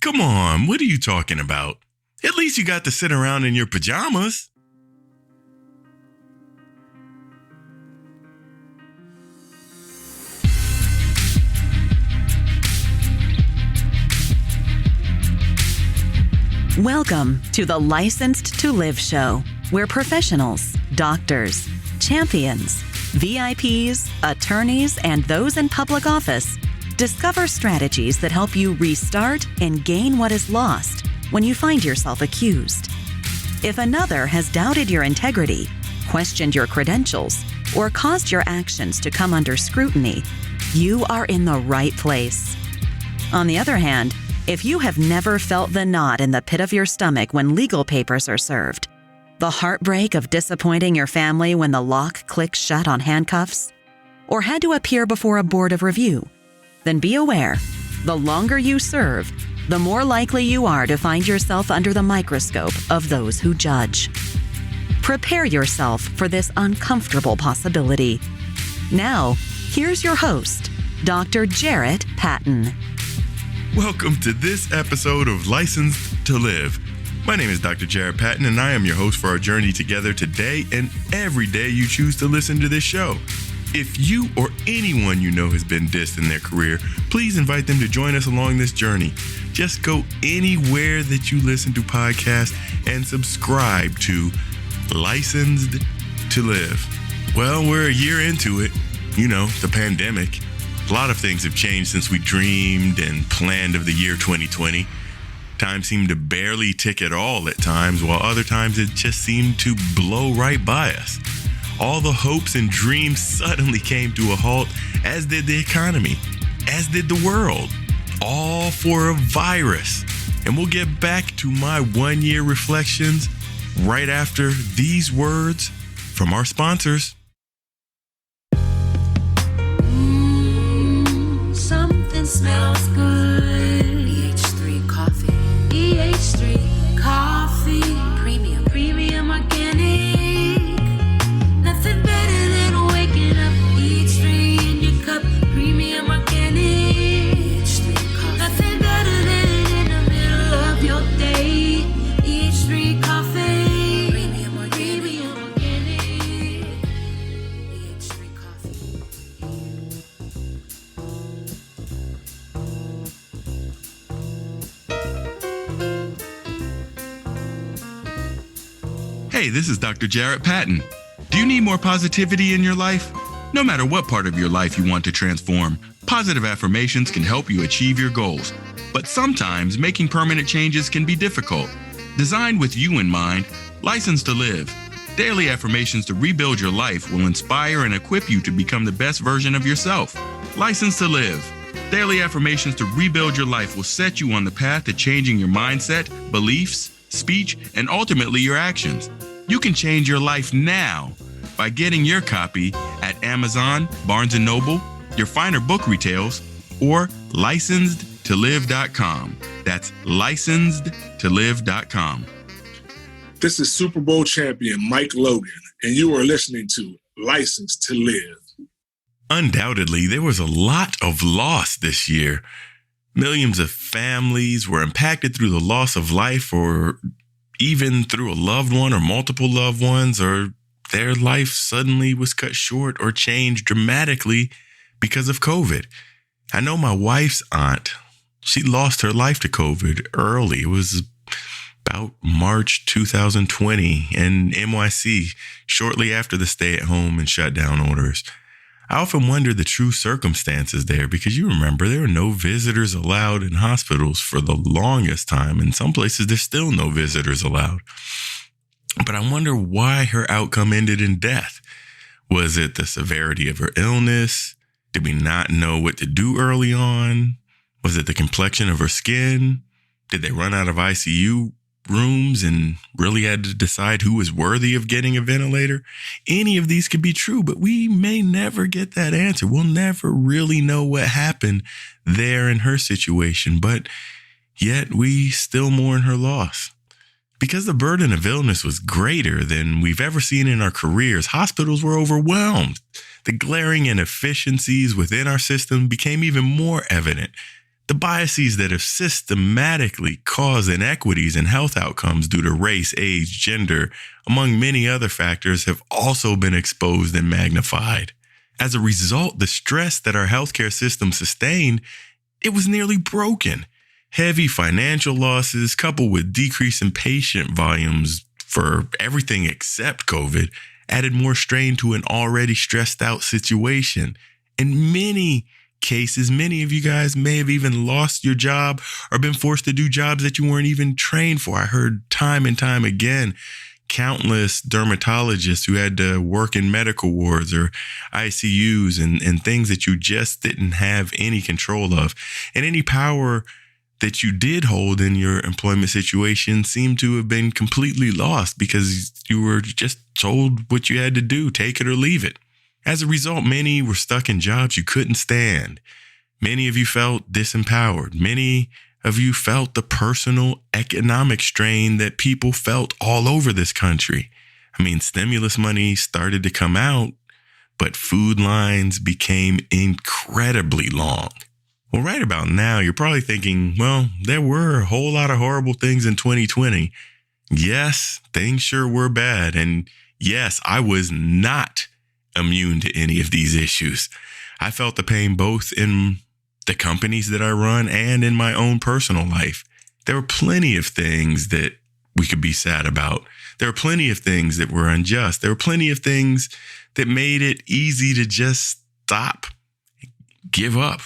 Come on, what are you talking about? At least you got to sit around in your pajamas. Welcome to the Licensed to Live show, where professionals, doctors, champions, VIPs, attorneys, and those in public office discover strategies that help you restart and gain what is lost when you find yourself accused. If another has doubted your integrity, questioned your credentials, or caused your actions to come under scrutiny, you are in the right place. On the other hand, if you have never felt the knot in the pit of your stomach when legal papers are served, the heartbreak of disappointing your family when the lock clicks shut on handcuffs, or had to appear before a board of review, then be aware, the longer you serve, the more likely you are to find yourself under the microscope of those who judge. Prepare yourself for this uncomfortable possibility. Now, here's your host, Dr. Jarrett Patton. Welcome to this episode of Licensed to Live. My name is Dr. Jarrett Patton, and I am your host for our journey together today and every day you choose to listen to this show. If you or anyone you know has been dissed in their career, please invite them to join us along this journey. Just go anywhere that you listen to podcasts and subscribe to Licensed to Live. Well, we're a year into it. You know, the pandemic. A lot of things have changed since we dreamed and planned of the year 2020. Time seemed to barely tick at all at times, while other times it just seemed to blow right by us. All the hopes and dreams suddenly came to a halt, as did the economy, as did the world, all for a virus. And we'll get back to my one-year reflections right after these words from our sponsors. Something smells good. EH3 coffee. EH3 coffee. Premium organic. Nothing better than waking up. EH3 in your cup. Premium organic. EH3 coffee. Nothing better than in the middle of your day. EH3 coffee. Premium organic. EH3 coffee. Hey, this is Dr. Jarrett Patton. Do you need more positivity in your life? No matter what part of your life you want to transform, positive affirmations can help you achieve your goals. But sometimes making permanent changes can be difficult. Designed with you in mind, Licensed to Live. Daily affirmations to rebuild your life will inspire and equip you to become the best version of yourself. Licensed to Live. Daily affirmations to rebuild your life will set you on the path to changing your mindset, beliefs, speech, and ultimately your actions. You can change your life now by getting your copy at Amazon, Barnes & Noble, your finer book retails, or licensedtolive.com. That's licensedtolive.com. This is Super Bowl champion Mike Logan, and you are listening to Licensed to Live. Undoubtedly, there was a lot of loss this year. Millions of families were impacted through the loss of life, or even through a loved one or multiple loved ones, or their life suddenly was cut short or changed dramatically because of COVID. I know my wife's aunt, she lost her life to COVID early. It was about March 2020 in NYC, shortly after the stay-at-home and shutdown orders. I often wonder the true circumstances there, because you remember there were no visitors allowed in hospitals for the longest time. In some places, there's still no visitors allowed. But I wonder why her outcome ended in death. Was it the severity of her illness? Did we not know what to do early on? Was it the complexion of her skin? Did they run out of ICU rooms and really had to decide who was worthy of getting a ventilator? Any of these could be true, but we may never get that answer. We'll never really know what happened there in her situation, but yet we still mourn her loss. Because the burden of illness was greater than we've ever seen in our careers, hospitals were overwhelmed. The glaring inefficiencies within our system became even more evident. The biases that have systematically caused inequities in health outcomes due to race, age, gender, among many other factors, have also been exposed and magnified. As a result, the stress that our healthcare system sustained, it was nearly broken. Heavy financial losses, coupled with decrease in patient volumes for everything except COVID, added more strain to an already stressed out situation. In many cases, many of you guys may have even lost your job or been forced to do jobs that you weren't even trained for. I heard time and time again, countless dermatologists who had to work in medical wards or ICUs and things that you just didn't have any control of. And any power that you did hold in your employment situation seemed to have been completely lost because you were just told what you had to do, take it or leave it. As a result, many were stuck in jobs you couldn't stand. Many of you felt disempowered. Many of you felt the personal economic strain that people felt all over this country. I mean, stimulus money started to come out, but food lines became incredibly long. Well, right about now, you're probably thinking, well, there were a whole lot of horrible things in 2020. Yes, things sure were bad. And yes, I was not immune to any of these issues. I felt the pain both in the companies that I run and in my own personal life. There were plenty of things that we could be sad about. There were plenty of things that were unjust. There were plenty of things that made it easy to just stop, give up.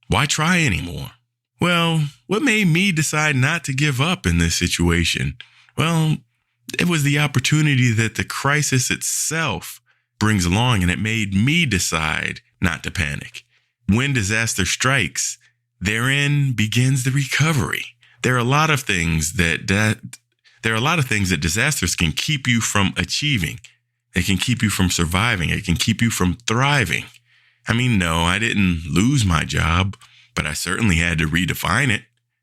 Why try anymore? Well, what made me decide not to give up in this situation? Well, it was the opportunity that the crisis itself brings along, and it made me decide not to panic. When disaster strikes, therein begins the recovery. There are a lot of things that disasters can keep you from achieving. It can keep you from surviving. It can keep you from thriving. I mean, no, I didn't lose my job, but I certainly had to redefine it.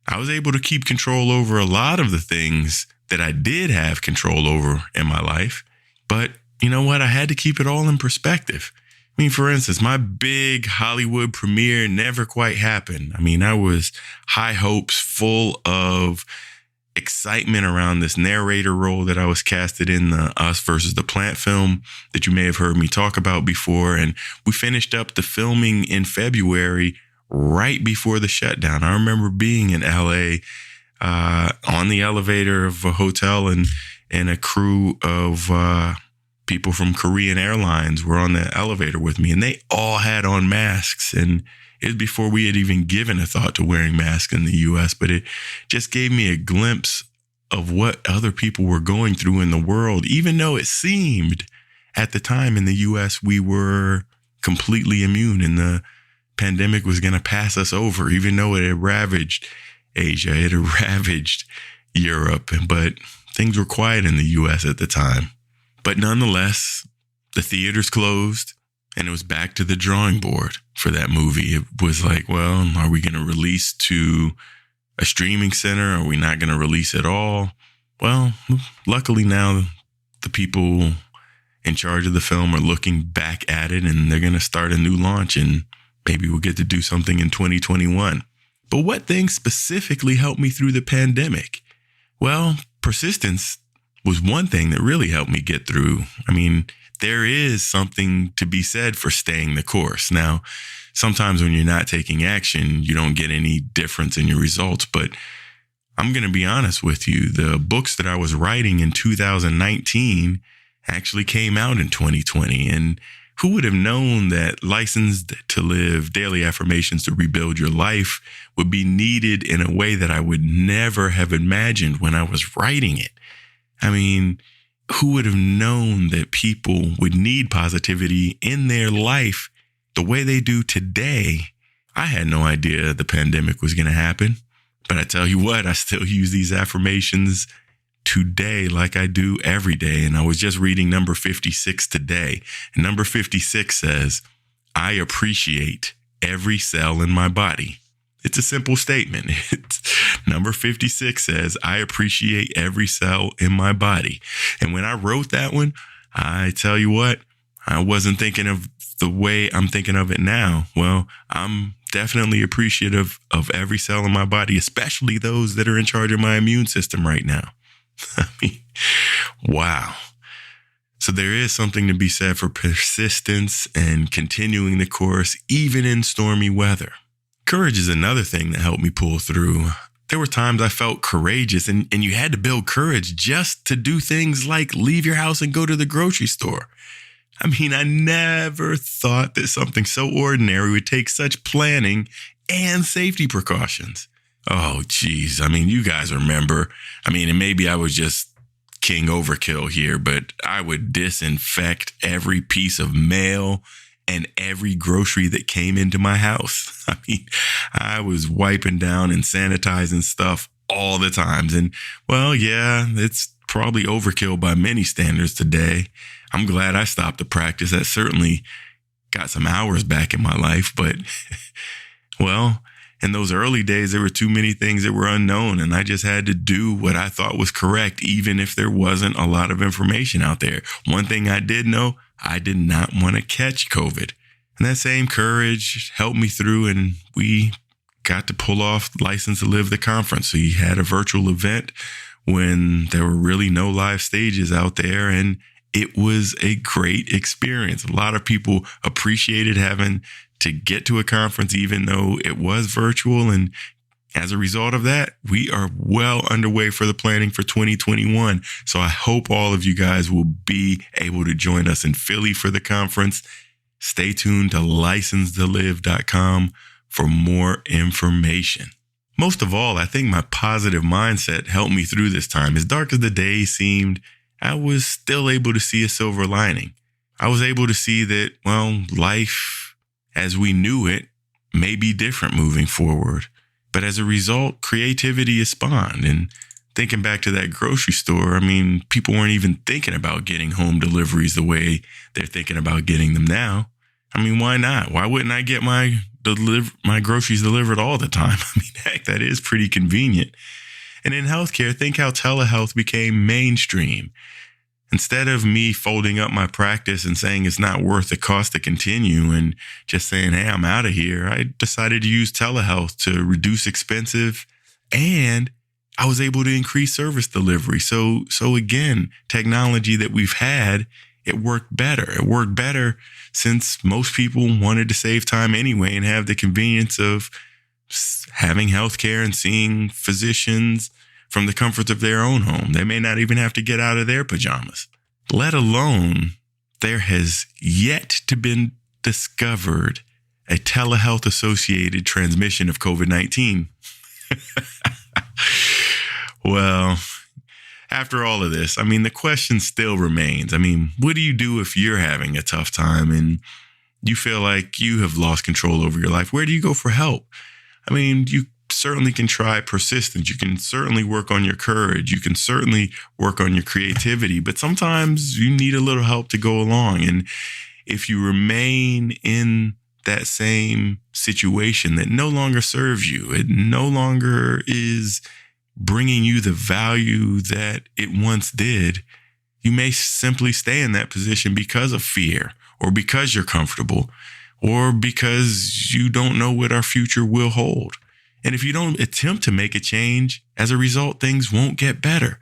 I was able to keep control over a lot of the things that I did have control over in my life. But you know what? I had to keep it all in perspective. I mean, for instance, my big Hollywood premiere never quite happened. I mean, I was high hopes, full of excitement around this narrator role that I was casted in the Us versus the Plant film that you may have heard me talk about before. And we finished up the filming in February, right before the shutdown. I remember being in LA on the elevator of a hotel, and a crew of people from Korean Airlines were on the elevator with me, and they all had on masks. And it was before we had even given a thought to wearing masks in the U.S., but it just gave me a glimpse of what other people were going through in the world, even though it seemed at the time in the U.S. we were completely immune and the pandemic was going to pass us over, even though it had ravaged Asia, it had ravaged Europe, but things were quiet in the U.S. at the time. But nonetheless, the theaters closed, and it was back to the drawing board for that movie. It was like, well, are we going to release to a streaming center? Are we not going to release at all? Well, luckily now the people in charge of the film are looking back at it, and they're going to start a new launch, and maybe we'll get to do something in 2021. But what things specifically helped me through the pandemic? Well, persistence was one thing that really helped me get through. I mean, there is something to be said for staying the course. Now, sometimes when you're not taking action, you don't get any difference in your results. But I'm going to be honest with you. The books that I was writing in 2019 actually came out in 2020. And who would have known that Licensed to Live, Daily Affirmations to Rebuild Your Life would be needed in a way that I would never have imagined when I was writing it? I mean, who would have known that people would need positivity in their life the way they do today? I had no idea the pandemic was going to happen. But I tell you what, I still use these affirmations today like I do every day. And I was just reading number 56 today. And number 56 says, I appreciate every cell in my body. It's a simple statement. It's number 56 says, I appreciate every cell in my body. And when I wrote that one, I tell you what, I wasn't thinking of the way I'm thinking of it now. Well, I'm definitely appreciative of every cell in my body, especially those that are in charge of my immune system right now. I mean, wow. So there is something to be said for persistence and continuing the course, even in stormy weather. Courage is another thing that helped me pull through. There were times I felt courageous, and you had to build courage just to do things like leave your house and go to the grocery store. I mean, I never thought that something so ordinary would take such planning and safety precautions. Oh, geez. I mean, you guys remember. I mean, and maybe I was just king overkill here, but I would disinfect every piece of mail and every grocery that came into my house. I mean, I was wiping down and sanitizing stuff all the times. And well, yeah, it's probably overkill by many standards today. I'm glad I stopped the practice. That certainly got some hours back in my life. But well, in those early days, there were too many things that were unknown, and I just had to do what I thought was correct, even if there wasn't a lot of information out there. One thing I did know, I did not want to catch COVID. And that same courage helped me through, and we got to pull off License to Live the conference. We had a virtual event when there were really no live stages out there, and it was a great experience. A lot of people appreciated having to get to a conference, even though it was virtual. And as a result of that, we are well underway for the planning for 2021. So I hope all of you guys will be able to join us in Philly for the conference. Stay tuned to licensetolive.com for more information. Most of all, I think my positive mindset helped me through this time. As dark as the day seemed, I was still able to see a silver lining. I was able to see that, well, life as we knew it may be different moving forward. But as a result, creativity is spawned. And thinking back to that grocery store, I mean, people weren't even thinking about getting home deliveries the way they're thinking about getting them now. I mean, why not? Why wouldn't I get my groceries delivered all the time? I mean, heck, that is pretty convenient. And in healthcare, think how telehealth became mainstream. Instead of me folding up my practice and saying it's not worth the cost to continue and just saying, hey, I'm out of here, I decided to use telehealth to reduce expenses, and I was able to increase service delivery. So again, technology that we've had, it worked better. It worked better since most people wanted to save time anyway and have the convenience of having healthcare and seeing physicians from the comforts of their own home. They may not even have to get out of their pajamas. Let alone, there has yet to be discovered a telehealth-associated transmission of COVID-19. Well, after all of this, I mean, the question still remains. I mean, what do you do if you're having a tough time and you feel like you have lost control over your life? Where do you go for help? I mean, you certainly can try persistence. You can certainly work on your courage. You can certainly work on your creativity, but sometimes you need a little help to go along. And if you remain in that same situation that no longer serves you, it no longer is bringing you the value that it once did, you may simply stay in that position because of fear, or because you're comfortable, or because you don't know what our future will hold. And if you don't attempt to make a change, as a result, things won't get better.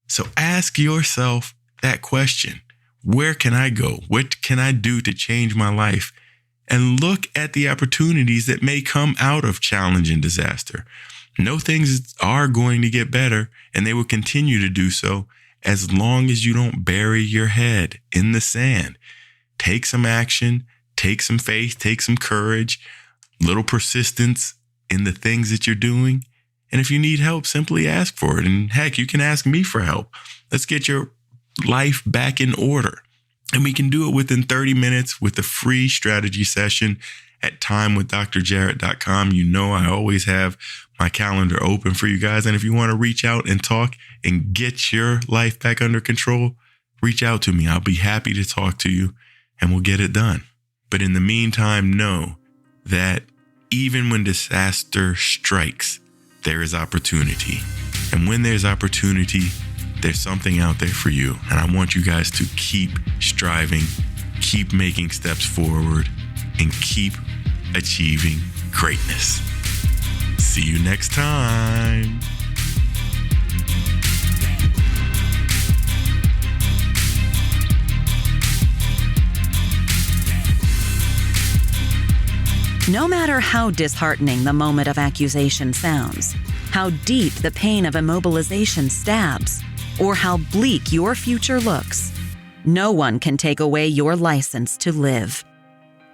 So ask yourself that question. Where can I go? What can I do to change my life? And look at the opportunities that may come out of challenge and disaster. Know things are going to get better, and they will continue to do so as long as you don't bury your head in the sand. Take some action, take some faith, take some courage, little persistence in the things that you're doing. And if you need help, simply ask for it. And heck, you can ask me for help. Let's get your life back in order. And we can do it within 30 minutes with a free strategy session at timewithdrjarrett.com. You know, I always have my calendar open for you guys. And if you want to reach out and talk and get your life back under control, reach out to me. I'll be happy to talk to you and we'll get it done. But in the meantime, know that even when disaster strikes, there is opportunity. And when there's opportunity, there's something out there for you. And I want you guys to keep striving, keep making steps forward, and keep achieving greatness. See you next time. No matter how disheartening the moment of accusation sounds, how deep the pain of immobilization stabs, or how bleak your future looks, no one can take away your license to live.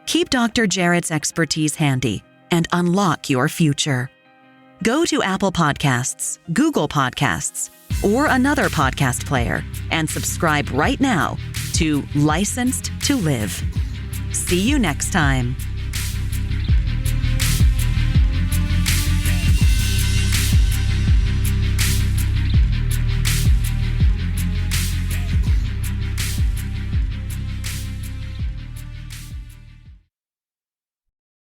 Keep Dr. Jarrett's expertise handy and unlock your future. Go to Apple Podcasts, Google Podcasts, or another podcast player and subscribe right now to Licensed to Live. See you next time.